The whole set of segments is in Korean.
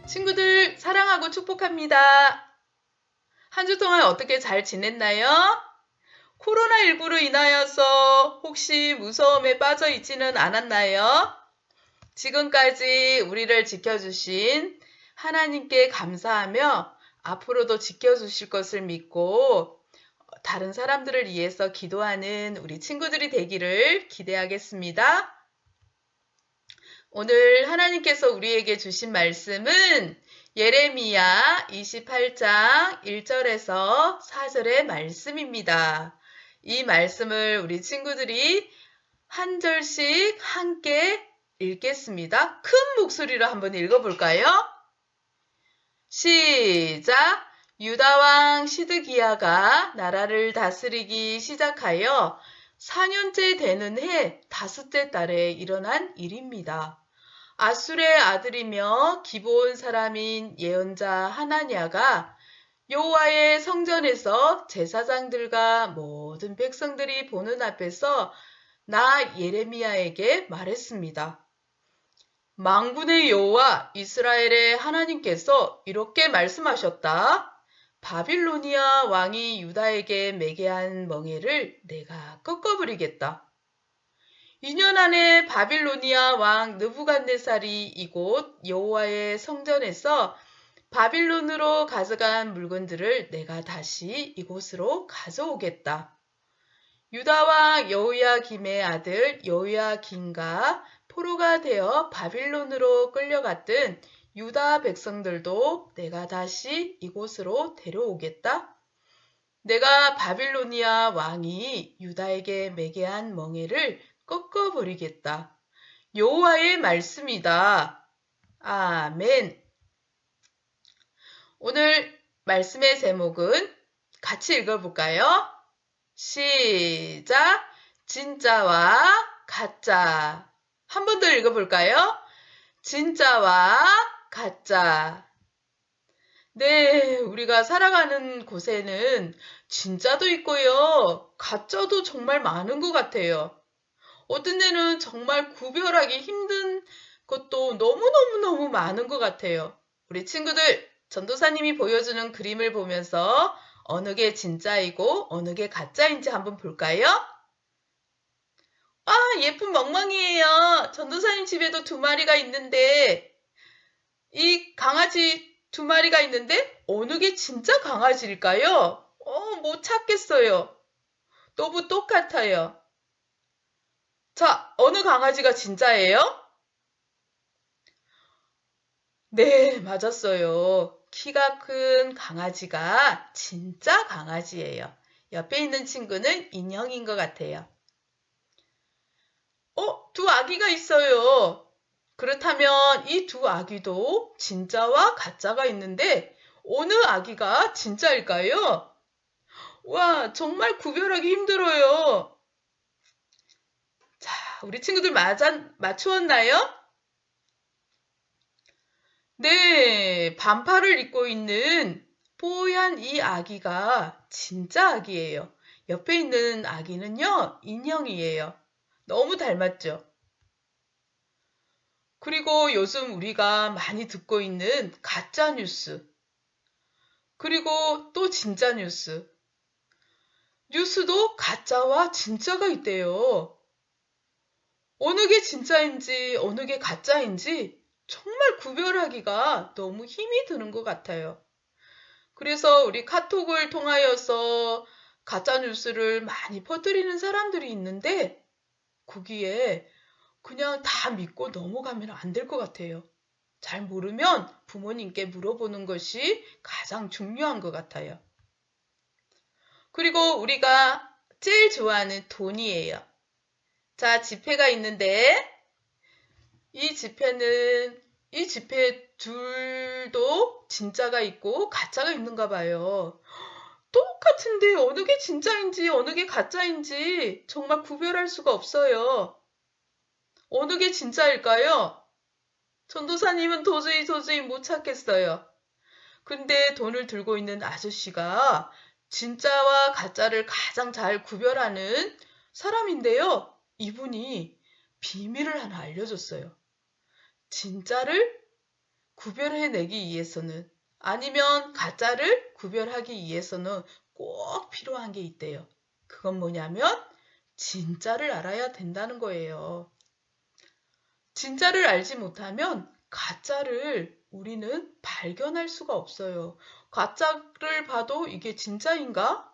친구들 사랑하고 축복합니다. 한 주 동안 어떻게 잘 지냈나요? 코로나19로 인하여서 혹시 무서움에 빠져 있지는 않았나요? 지금까지 우리를 지켜주신 하나님께 감사하며 앞으로도 지켜주실 것을 믿고 다른 사람들을 위해서 기도하는 우리 친구들이 되기를 기대하겠습니다. 오늘 하나님께서 우리에게 주신 말씀은 예레미야 28장 1절에서 4절의 말씀입니다. 이 말씀을 우리 친구들이 한 절씩 함께 읽겠습니다. 큰 목소리로 한번 읽어볼까요? 시작! 유다왕 시드기야가 나라를 다스리기 시작하여 4년째 되는 해 다섯째 달에 일어난 일입니다. 아술의 아들이며 기브온 사람인 예언자 하나냐가 여호와의 성전에서 제사장들과 모든 백성들이 보는 앞에서 나 예레미야에게 말했습니다. 만군의 여호와 이스라엘의 하나님께서 이렇게 말씀하셨다. 바빌로니아 왕이 유다에게 매게 한 멍에를 내가 꺾어버리겠다. 2년 안에 바빌로니아 왕 느부갓네살이 이곳 여호와의 성전에서 바빌론으로 가져간 물건들을 내가 다시 이곳으로 가져오겠다. 유다 왕 여호야김의 아들 여호야김과 포로가 되어 바빌론으로 끌려갔던 유다 백성들도 내가 다시 이곳으로 데려오겠다. 내가 바빌로니아 왕이 유다에게 매게 한 멍에를 꺾어버리겠다. 여호와의 말씀이다. 아멘. 오늘 말씀의 제목은 같이 읽어볼까요? 시작! 진짜와 가짜. 한 번 더 읽어볼까요? 진짜와 가짜. 네, 우리가 살아가는 곳에는 진짜도 있고요. 가짜도 정말 많은 것 같아요. 어떤 데는 정말 구별하기 힘든 것도 너무너무너무 많은 것 같아요. 우리 친구들, 전도사님이 보여주는 그림을 보면서 어느 게 진짜이고 어느 게 가짜인지 한번 볼까요? 아, 예쁜 멍멍이에요. 전도사님 집에도 2마리가 있는데 이 강아지 2마리가 있는데 어느 게 진짜 강아지일까요? 못 찾겠어요. 너무 똑같아요. 자, 어느 강아지가 진짜예요? 네, 맞았어요. 키가 큰 강아지가 진짜 강아지예요. 옆에 있는 친구는 인형인 것 같아요. 2 아기가 있어요. 그렇다면 이 2 아기도 진짜와 가짜가 있는데 어느 아기가 진짜일까요? 와, 정말 구별하기 힘들어요. 자, 우리 친구들 맞추었나요? 네, 반팔을 입고 있는 뽀얀 이 아기가 진짜 아기예요. 옆에 있는 아기는요, 인형이에요. 너무 닮았죠? 그리고 요즘 우리가 많이 듣고 있는 가짜 뉴스, 그리고 또 진짜 뉴스. 뉴스도 가짜와 진짜가 있대요. 어느 게 진짜인지 어느 게 가짜인지 정말 구별하기가 너무 힘이 드는 것 같아요. 그래서 우리 카톡을 통하여서 가짜 뉴스를 많이 퍼뜨리는 사람들이 있는데 거기에 그냥 다 믿고 넘어가면 안 될 것 같아요. 잘 모르면 부모님께 물어보는 것이 가장 중요한 것 같아요. 그리고 우리가 제일 좋아하는 돈이에요. 자, 지폐가 있는데 이 지폐 둘도 진짜가 있고 가짜가 있는가 봐요. 똑같은데 어느 게 진짜인지 어느 게 가짜인지 정말 구별할 수가 없어요. 어느 게 진짜일까요? 전도사님은 도저히 못 찾겠어요. 근데 돈을 들고 있는 아저씨가 진짜와 가짜를 가장 잘 구별하는 사람인데요. 이분이 비밀을 하나 알려줬어요. 진짜를 구별해내기 위해서는 아니면 가짜를 구별하기 위해서는 꼭 필요한 게 있대요. 그건 뭐냐면 진짜를 알아야 된다는 거예요. 진짜를 알지 못하면 가짜를 우리는 발견할 수가 없어요. 가짜를 봐도 이게 진짜인가?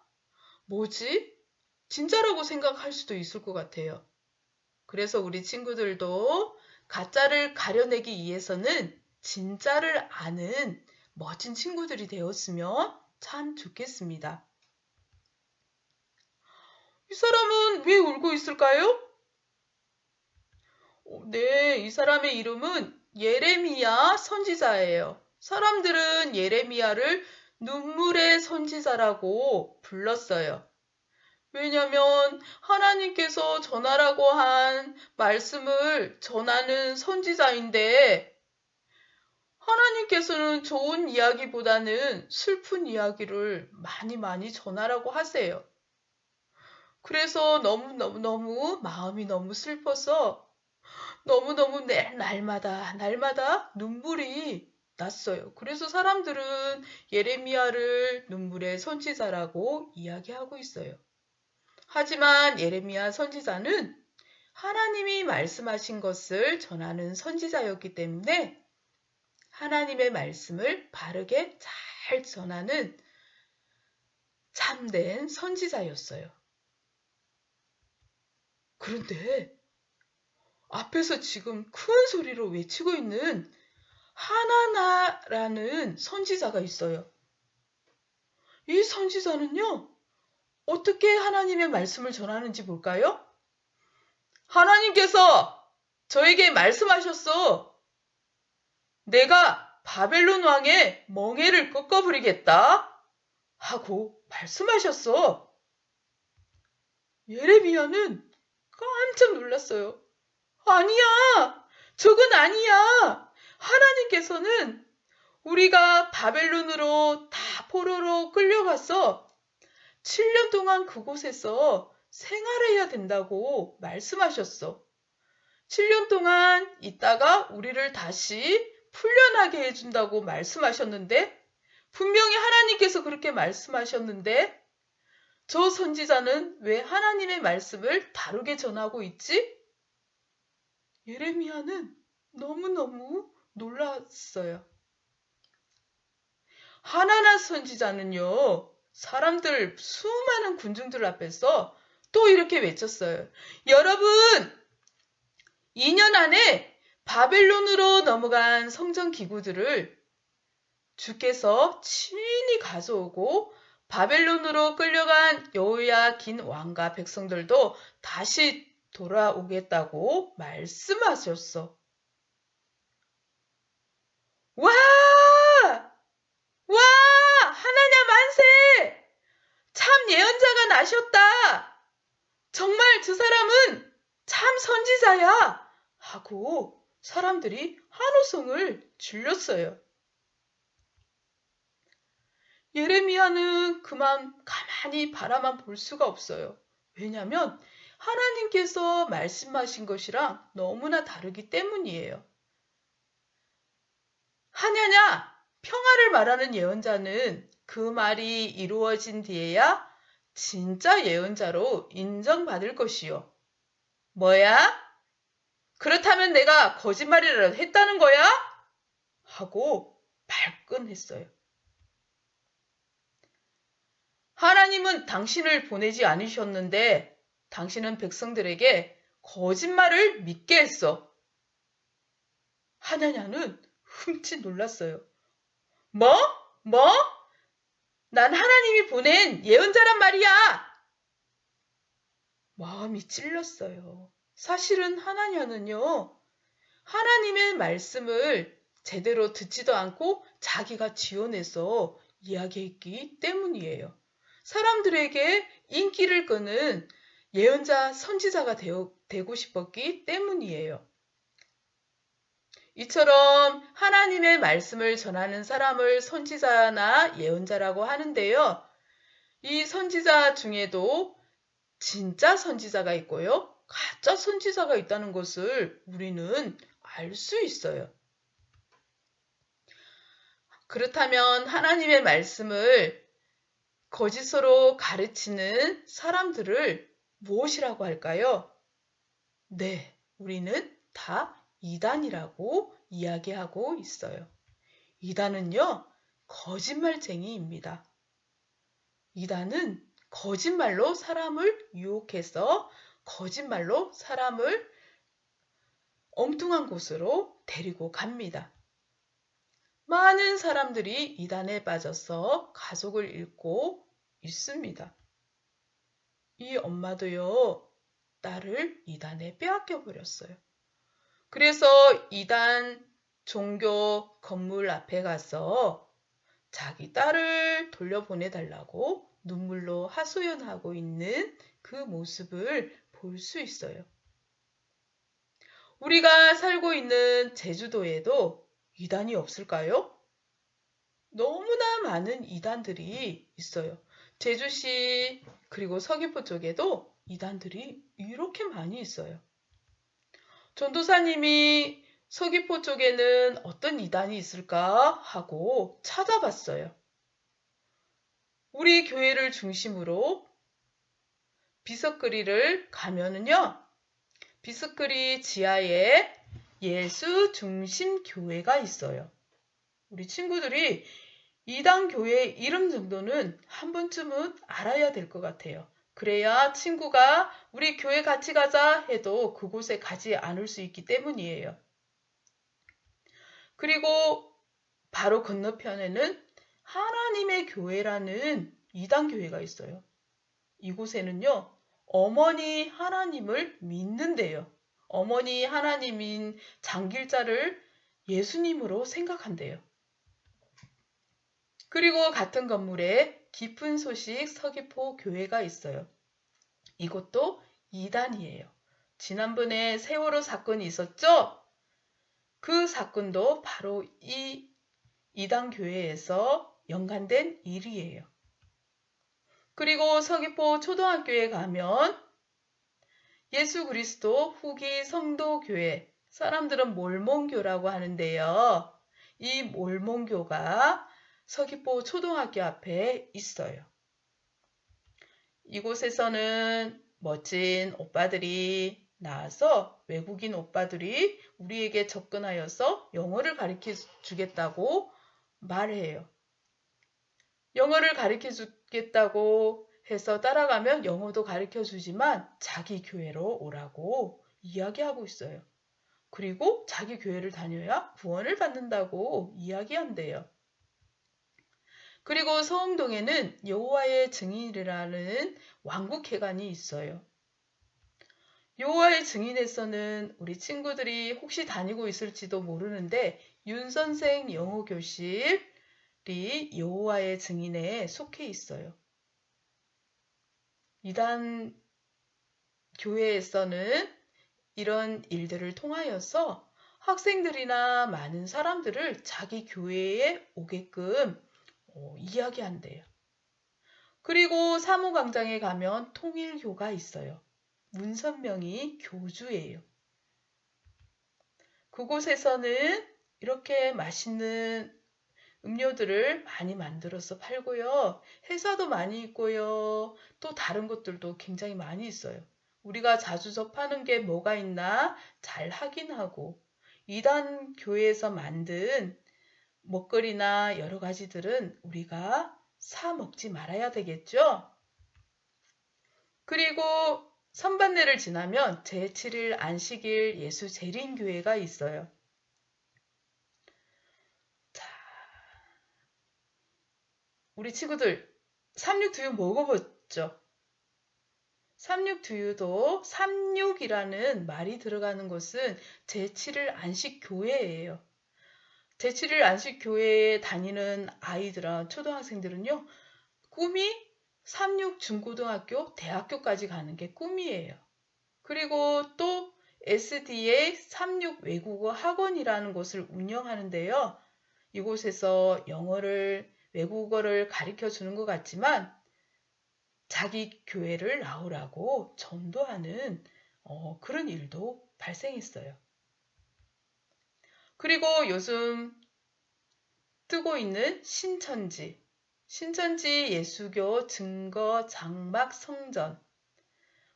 뭐지? 진짜라고 생각할 수도 있을 것 같아요. 그래서 우리 친구들도 가짜를 가려내기 위해서는 진짜를 아는 멋진 친구들이 되었으면 참 좋겠습니다. 이 사람은 왜 울고 있을까요? 네, 이 사람의 이름은 예레미야 선지자예요. 사람들은 예레미야를 눈물의 선지자라고 불렀어요. 왜냐면 하나님께서 전하라고 한 말씀을 전하는 선지자인데 하나님께서는 좋은 이야기보다는 슬픈 이야기를 많이 전하라고 하세요. 그래서 너무 마음이 너무 슬퍼서 너무너무 날마다 눈물이 났어요. 그래서 사람들은 예레미야를 눈물의 선지자라고 이야기하고 있어요. 하지만 예레미야 선지자는 하나님이 말씀하신 것을 전하는 선지자였기 때문에 하나님의 말씀을 바르게 잘 전하는 참된 선지자였어요. 그런데 앞에서 지금 큰 소리로 외치고 있는 하나나라는 선지자가 있어요. 이 선지자는요, 어떻게 하나님의 말씀을 전하는지 볼까요? 하나님께서 저에게 말씀하셨어. 내가 바벨론 왕의 멍에를 꺾어버리겠다 하고 말씀하셨어. 예레미야는 깜짝 놀랐어요. 아니야! 저건 아니야! 하나님께서는 우리가 바벨론으로 다 포로로 끌려가서 7년 동안 그곳에서 생활해야 된다고 말씀하셨어. 7년 동안 있다가 우리를 다시 풀려나게 해준다고 말씀하셨는데 분명히 하나님께서 그렇게 말씀하셨는데 저 선지자는 왜 하나님의 말씀을 다르게 전하고 있지? 예레미야는 너무너무 놀랐어요. 하나나 선지자는요, 사람들, 수많은 군중들 앞에서 또 이렇게 외쳤어요. 여러분, 2년 안에 바벨론으로 넘어간 성전 기구들을 주께서 친히 가져오고 바벨론으로 끌려간 여호야긴 왕과 백성들도 다시 돌아오겠다고 말씀하셨어. 와! 와! 하나님 만세! 참 예언자가 나셨다! 정말 저 사람은 참 선지자야! 하고 사람들이 환호성을 질렀어요. 예레미야는 그만 가만히 바라만 볼 수가 없어요. 왜냐하면 하나님께서 말씀하신 것이랑 너무나 다르기 때문이에요. 하냐냐, 평화를 말하는 예언자는 그 말이 이루어진 뒤에야 진짜 예언자로 인정받을 것이요. 뭐야? 그렇다면 내가 거짓말이라도 했다는 거야? 하고 발끈했어요. 하나님은 당신을 보내지 않으셨는데 당신은 백성들에게 거짓말을 믿게 했어. 하냐냐는 흠칫 놀랐어요. 뭐? 난 하나님이 보낸 예언자란 말이야. 마음이 찔렸어요. 사실은 하나냐는요, 하나님의 말씀을 제대로 듣지도 않고 자기가 지어내서 이야기했기 때문이에요. 사람들에게 인기를 끄는 예언자, 선지자가 되고 싶었기 때문이에요. 이처럼 하나님의 말씀을 전하는 사람을 선지자나 예언자라고 하는데요. 이 선지자 중에도 진짜 선지자가 있고요. 가짜 선지자가 있다는 것을 우리는 알 수 있어요. 그렇다면 하나님의 말씀을 거짓으로 가르치는 사람들을 무엇이라고 할까요? 네, 우리는 다 이단이라고 이야기하고 있어요. 이단은요, 거짓말쟁이입니다. 이단은 거짓말로 사람을 유혹해서 거짓말로 사람을 엉뚱한 곳으로 데리고 갑니다. 많은 사람들이 이단에 빠져서 가족을 잃고 있습니다. 이 엄마도요, 딸을 이단에 빼앗겨 버렸어요. 그래서 이단 종교 건물 앞에 가서 자기 딸을 돌려보내달라고 눈물로 하소연하고 있는 그 모습을 볼 수 있어요. 우리가 살고 있는 제주도에도 이단이 없을까요? 너무나 많은 이단들이 있어요. 제주시 그리고 서귀포 쪽에도 이단들이 이렇게 많이 있어요. 전도사님이 서귀포 쪽에는 어떤 이단이 있을까 하고 찾아봤어요. 우리 교회를 중심으로 비석거리를 가면은요, 비석거리 지하에 예수 중심 교회가 있어요. 우리 친구들이 이단 교회 이름 정도는 한 번쯤은 알아야 될 것 같아요. 그래야 친구가 우리 교회 같이 가자 해도 그곳에 가지 않을 수 있기 때문이에요. 그리고 바로 건너편에는 하나님의 교회라는 이단 교회가 있어요. 이곳에는요, 어머니 하나님을 믿는데요. 어머니 하나님인 장길자를 예수님으로 생각한대요. 그리고 같은 건물에 깊은 소식 서귀포 교회가 있어요. 이것도 이단이에요. 지난번에 세월호 사건이 있었죠? 그 사건도 바로 이 이단 교회에서 연관된 일이에요. 그리고 서귀포 초등학교에 가면 예수 그리스도 후기 성도교회, 사람들은 몰몬교라고 하는데요. 이 몰몬교가 서귀포 초등학교 앞에 있어요. 이곳에서는 멋진 오빠들이 나와서 외국인 오빠들이 우리에게 접근하여서 영어를 가르쳐 주겠다고 말해요. 영어를 가르쳐 주겠다고 해서 따라가면 영어도 가르쳐 주지만 자기 교회로 오라고 이야기하고 있어요. 그리고 자기 교회를 다녀야 구원을 받는다고 이야기한대요. 그리고 서흥동에는 여호와의 증인이라는 왕국회관이 있어요. 여호와의 증인에서는 우리 친구들이 혹시 다니고 있을지도 모르는데 윤 선생 영어 교실이 여호와의 증인에 속해 있어요. 이단 교회에서는 이런 일들을 통하여서 학생들이나 많은 사람들을 자기 교회에 오게끔 이야기한대요. 그리고 사무광장에 가면 통일교가 있어요. 문선명이 교주예요. 그곳에서는 이렇게 맛있는 음료들을 많이 만들어서 팔고요. 회사도 많이 있고요. 또 다른 것들도 굉장히 많이 있어요. 우리가 자주 접하는 게 뭐가 있나 잘 확인하고 이단 교회에서 만든 먹거리나 여러 가지들은 우리가 사 먹지 말아야 되겠죠? 그리고 선반대를 지나면 제7일 안식일 예수 재림교회가 있어요. 자, 우리 친구들 삼육두유 먹어봤죠? 삼육두유도 삼육이라는 말이 들어가는 곳은 제7일 안식교회예요. 제7일 안식교회에 다니는 아이들은 초등학생들은요. 꿈이 삼육 중고등학교, 대학교까지 가는 게 꿈이에요. 그리고 또 SDA 삼육 외국어 학원이라는 곳을 운영하는데요. 이곳에서 영어를, 외국어를 가르쳐 주는 것 같지만 자기 교회를 나오라고 전도하는 그런 일도 발생했어요. 그리고 요즘 뜨고 있는 신천지, 신천지 예수교 증거 장막 성전.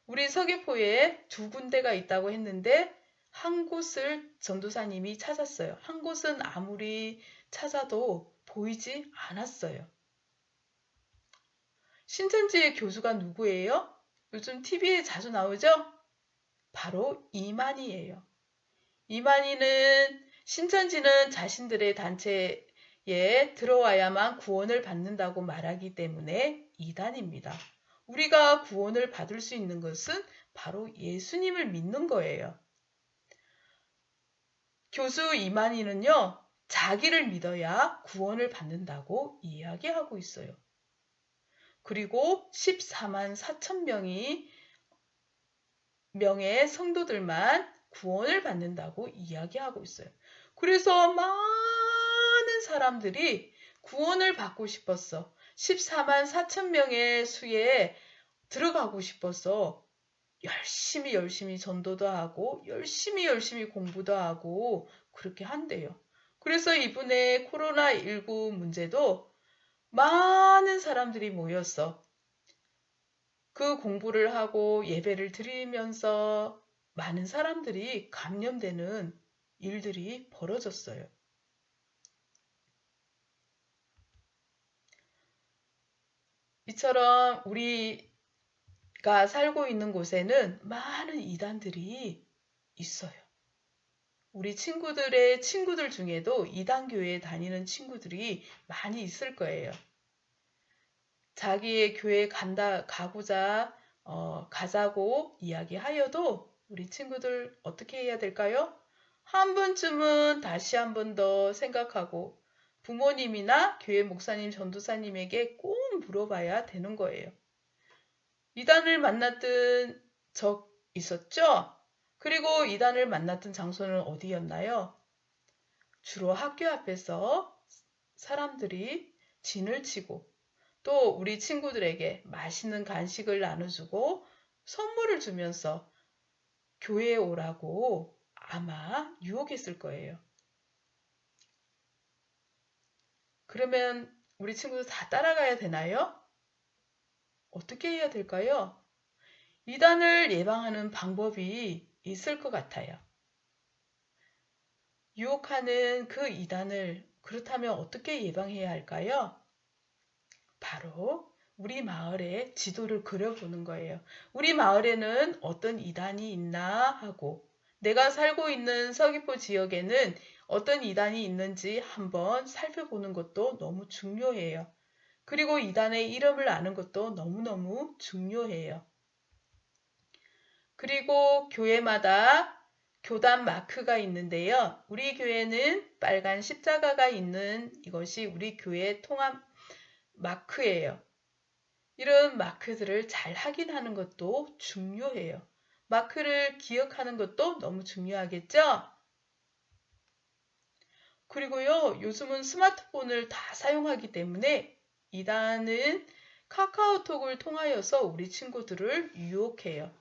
우리 서귀포에 두 군데가 있다고 했는데 한 곳을 전도사님이 찾았어요. 한 곳은 아무리 찾아도 보이지 않았어요. 신천지의 교수가 누구예요? 요즘 TV에 자주 나오죠? 바로 이만희예요. 이만희는 신천지는 자신들의 단체에 들어와야만 구원을 받는다고 말하기 때문에 이단입니다. 우리가 구원을 받을 수 있는 것은 바로 예수님을 믿는 거예요. 교수 이만희는요, 자기를 믿어야 구원을 받는다고 이야기하고 있어요. 그리고 14만 4천 명의 성도들만 구원을 받는다고 이야기하고 있어요. 그래서 많은 사람들이 구원을 받고 싶었어. 14만 4천 명의 수에 들어가고 싶어서 열심히 전도도 하고 열심히 공부도 하고 그렇게 한대요. 그래서 이번에 코로나19 문제도 많은 사람들이 모였어. 그 공부를 하고 예배를 드리면서 많은 사람들이 감염되는 일들이 벌어졌어요. 이처럼 우리가 살고 있는 곳에는 많은 이단들이 있어요. 우리 친구들의 친구들 중에도 이단교회에 다니는 친구들이 많이 있을 거예요. 자기의 교회에 가자고 이야기하여도 우리 친구들 어떻게 해야 될까요? 한 번쯤은 다시 한 번 더 생각하고 부모님이나 교회 목사님, 전도사님에게 꼭 물어봐야 되는 거예요. 이단을 만났던 적 있었죠? 그리고 이단을 만났던 장소는 어디였나요? 주로 학교 앞에서 사람들이 진을 치고 또 우리 친구들에게 맛있는 간식을 나눠주고 선물을 주면서 교회에 오라고 아마 유혹했을 거예요. 그러면 우리 친구들 다 따라가야 되나요? 어떻게 해야 될까요? 이단을 예방하는 방법이 있을 것 같아요. 유혹하는 그 이단을 그렇다면 어떻게 예방해야 할까요? 바로 우리 마을에 지도를 그려보는 거예요. 우리 마을에는 어떤 이단이 있나 하고 내가 살고 있는 서귀포 지역에는 어떤 이단이 있는지 한번 살펴보는 것도 너무 중요해요. 그리고 이단의 이름을 아는 것도 너무너무 중요해요. 그리고 교회마다 교단 마크가 있는데요. 우리 교회는 빨간 십자가가 있는 이것이 우리 교회의 통합 마크예요. 이런 마크들을 잘 확인하는 것도 중요해요. 마크를 기억하는 것도 너무 중요하겠죠? 그리고요, 요즘은 스마트폰을 다 사용하기 때문에 이단은 카카오톡을 통하여서 우리 친구들을 유혹해요.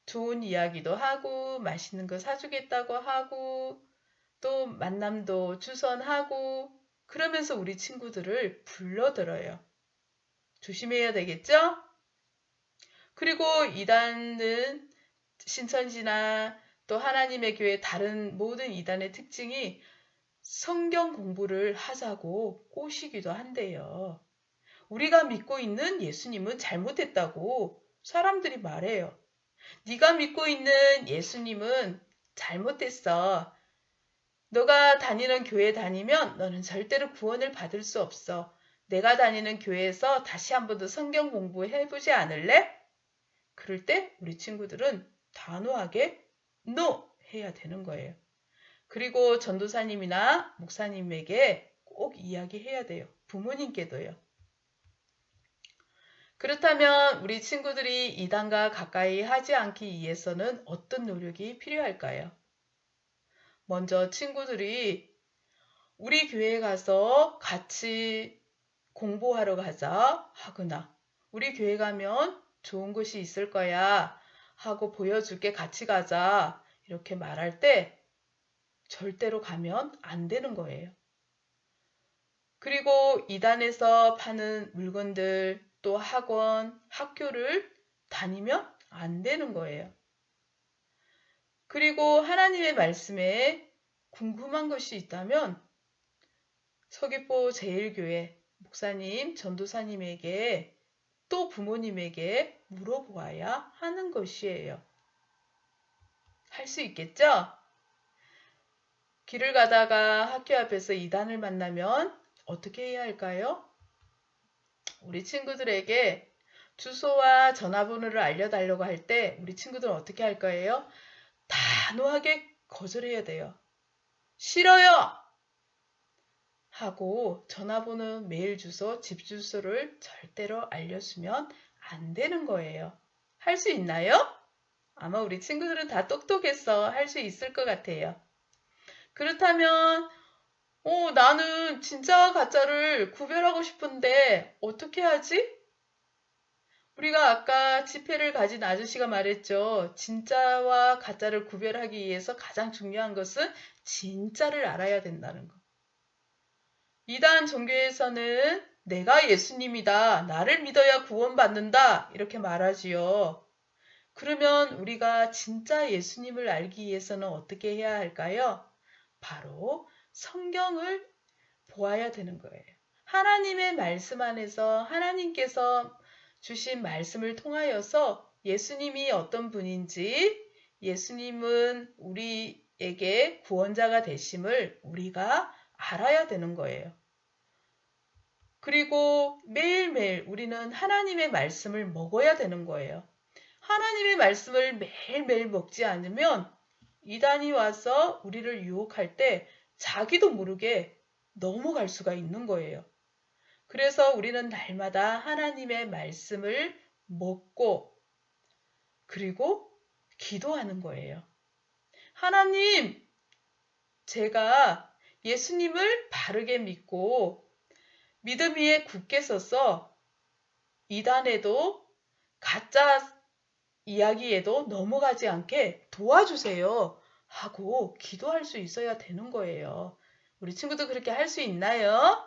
좋은 이야기도 하고 맛있는 거 사주겠다고 하고 또 만남도 주선하고 그러면서 우리 친구들을 불러들어요. 조심해야 되겠죠? 그리고 이단은 신천지나 또 하나님의 교회 다른 모든 이단의 특징이 성경 공부를 하자고 꼬시기도 한대요. 우리가 믿고 있는 예수님은 잘못했다고 사람들이 말해요. 네가 믿고 있는 예수님은 잘못했어. 너가 다니는 교회 다니면 너는 절대로 구원을 받을 수 없어. 내가 다니는 교회에서 다시 한 번 더 성경 공부해보지 않을래? 그럴 때 우리 친구들은 단호하게 NO! 해야 되는 거예요. 그리고 전도사님이나 목사님에게 꼭 이야기해야 돼요. 부모님께도요. 그렇다면 우리 친구들이 이단과 가까이 하지 않기 위해서는 어떤 노력이 필요할까요? 먼저 친구들이 우리 교회에 가서 같이 공부하러 가자 하거나 우리 교회 가면 좋은 곳이 있을 거야 하고 보여줄게 같이 가자 이렇게 말할 때 절대로 가면 안 되는 거예요. 그리고 이단에서 파는 물건들, 또 학원, 학교를 다니면 안 되는 거예요. 그리고 하나님의 말씀에 궁금한 것이 있다면 서귀포 제일교회 목사님, 전도사님에게 또 부모님에게 물어보아야 하는 것이에요. 할 수 있겠죠? 길을 가다가 학교 앞에서 이단을 만나면 어떻게 해야 할까요? 우리 친구들에게 주소와 전화번호를 알려달라고 할 때 우리 친구들은 어떻게 할 거예요? 단호하게 거절해야 돼요. 싫어요! 하고 전화번호, 메일 주소, 집 주소를 절대로 알려주면 안 되는 거예요. 할 수 있나요? 아마 우리 친구들은 다 똑똑해서 할 수 있을 것 같아요. 그렇다면 나는 진짜 가짜를 구별하고 싶은데 어떻게 하지? 우리가 아까 지폐를 가진 아저씨가 말했죠. 진짜와 가짜를 구별하기 위해서 가장 중요한 것은 진짜를 알아야 된다는 거. 이단 종교에서는 내가 예수님이다. 나를 믿어야 구원받는다. 이렇게 말하지요. 그러면 우리가 진짜 예수님을 알기 위해서는 어떻게 해야 할까요? 바로 성경을 보아야 되는 거예요. 하나님의 말씀 안에서 하나님께서 주신 말씀을 통하여서 예수님이 어떤 분인지, 예수님은 우리에게 구원자가 되심을 우리가 알아야 되는 거예요. 그리고 매일매일 우리는 하나님의 말씀을 먹어야 되는 거예요. 하나님의 말씀을 매일매일 먹지 않으면 이단이 와서 우리를 유혹할 때 자기도 모르게 넘어갈 수가 있는 거예요. 그래서 우리는 날마다 하나님의 말씀을 먹고 그리고 기도하는 거예요. 하나님, 제가 예수님을 바르게 믿고 믿음 위에 굳게 서서 이단에도 가짜 이야기에도 넘어가지 않게 도와주세요 하고 기도할 수 있어야 되는 거예요. 우리 친구도 그렇게 할 수 있나요?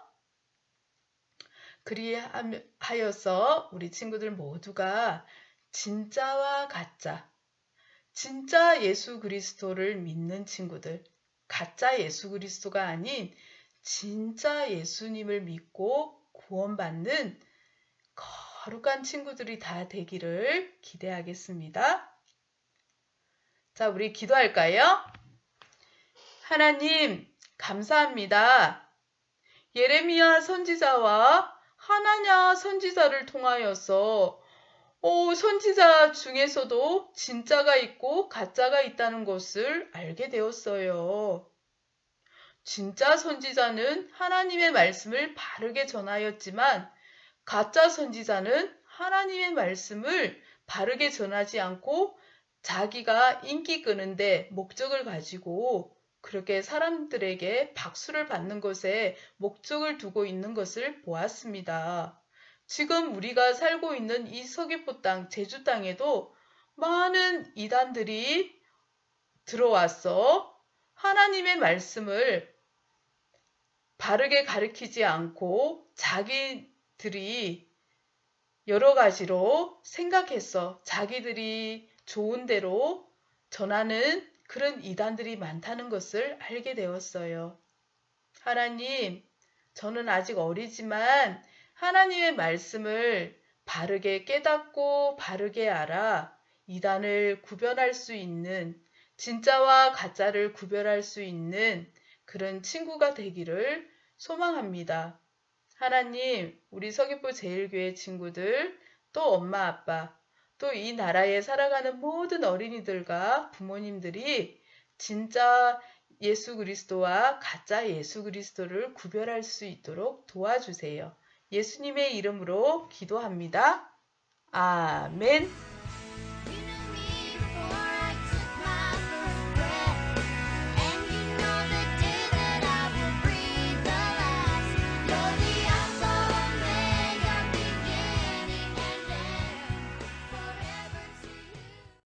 그리하여서 우리 친구들 모두가 진짜와 가짜, 진짜 예수 그리스도를 믿는 친구들, 가짜 예수 그리스도가 아닌 진짜 예수님을 믿고 구원받는 거룩한 친구들이 다 되기를 기대하겠습니다. 자, 우리 기도할까요? 하나님, 감사합니다. 예레미야 선지자와 하나냐 선지자를 통하여서 선지자 중에서도 진짜가 있고 가짜가 있다는 것을 알게 되었어요. 진짜 선지자는 하나님의 말씀을 바르게 전하였지만 가짜 선지자는 하나님의 말씀을 바르게 전하지 않고 자기가 인기 끄는데 목적을 가지고 그렇게 사람들에게 박수를 받는 것에 목적을 두고 있는 것을 보았습니다. 지금 우리가 살고 있는 이 서귀포 땅, 제주 땅에도 많은 이단들이 들어와서 하나님의 말씀을 바르게 가르치지 않고 자기들이 여러 가지로 생각해서 자기들이 좋은 대로 전하는 그런 이단들이 많다는 것을 알게 되었어요. 하나님, 저는 아직 어리지만 하나님의 말씀을 바르게 깨닫고 바르게 알아 이단을 구별할 수 있는, 진짜와 가짜를 구별할 수 있는 그런 친구가 되기를 소망합니다. 하나님, 우리 서귀포 제일교회 친구들, 또 엄마, 아빠, 또 이 나라에 살아가는 모든 어린이들과 부모님들이 진짜 예수 그리스도와 가짜 예수 그리스도를 구별할 수 있도록 도와주세요. 예수님의 이름으로 기도합니다. 아멘.